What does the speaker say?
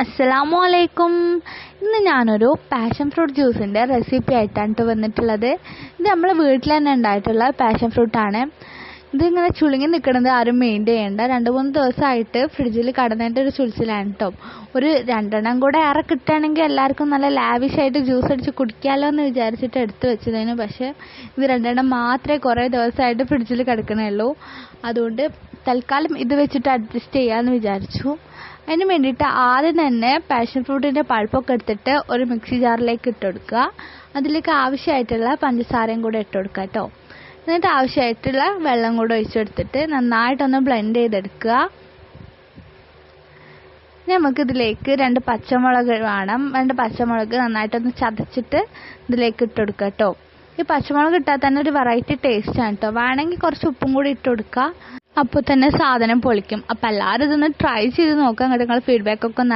അസ്സലാമു അലൈക്കും. ഇന്ന് ഞാനൊരു പാഷൻ ഫ്രൂട്ട് ജ്യൂസിൻ്റെ റെസിപ്പി ആയിട്ടാണ് വന്നിട്ടുള്ളത്. ഇത് നമ്മളെ വീട്ടിൽ തന്നെ ഉണ്ടായിട്ടുള്ള പാഷൻ ഫ്രൂട്ടാണ്. ഇതിങ്ങനെ ചുളുങ്ങി നിൽക്കുന്നത് ആരും മെയിൻറ്റെയിൻ ചെയ്യേണ്ട. 2-3 ദിവസമായിട്ട് ഫ്രിഡ്ജിൽ കടന്നതിൻ്റെ ഒരു ചുളിച്ചിലാണ് കേട്ടോ. ഒരു 2 കൂടെ ഏറെ കിട്ടുകയാണെങ്കിൽ എല്ലാവർക്കും നല്ല ലാവിഷായിട്ട് ജ്യൂസ് അടിച്ച് കുടിക്കാമല്ലോ എന്ന് വിചാരിച്ചിട്ട് എടുത്ത് വെച്ചതിന്. പക്ഷേ ഇത് 2 മാത്രമേ കുറേ ദിവസമായിട്ട് ഫ്രിഡ്ജിൽ കിടക്കണേ ഉള്ളൂ. അതുകൊണ്ട് തൽക്കാലം ഇത് വെച്ചിട്ട് അഡ്ജസ്റ്റ് ചെയ്യാമെന്ന് വിചാരിച്ചു. അതിന് വേണ്ടിയിട്ട് ആദ്യം തന്നെ പാഷൻ ഫ്രൂട്ടിൻ്റെ പൾപ്പൊക്കെ എടുത്തിട്ട് ഒരു മിക്സി ജാറിലേക്ക് ഇട്ട് കൊടുക്കുക. അതിലേക്ക് ആവശ്യമായിട്ടുള്ള പഞ്ചസാരയും കൂടെ ഇട്ട് കൊടുക്കുക കേട്ടോ. എന്നിട്ട് ആവശ്യമായിട്ടുള്ള വെള്ളം കൂടെ ഒഴിച്ചെടുത്തിട്ട് നന്നായിട്ടൊന്ന് ബ്ലെൻഡ് ചെയ്തെടുക്കുക. നമുക്കിതിലേക്ക് 2 പച്ചമുളക് വേണം. 2 പച്ചമുളക് നന്നായിട്ടൊന്ന് ചതച്ചിട്ട് ഇതിലേക്ക് ഇട്ട് കൊടുക്കുക കേട്ടോ. ഈ പച്ചമുളക് ഇട്ടാൽ തന്നെ ഒരു വെറൈറ്റി ടേസ്റ്റാണ് കേട്ടോ. വേണമെങ്കിൽ കുറച്ച് ഉപ്പും കൂടി ഇട്ട് കൊടുക്കുക. അപ്പോൾ തന്നെ സാധനം പൊളിക്കും. അപ്പോൾ എല്ലാവരും ഇതൊന്ന് ട്രൈ ചെയ്ത് നോക്കാം. നിങ്ങൾ ഫീഡ്ബാക്കൊക്കെ ഒന്ന്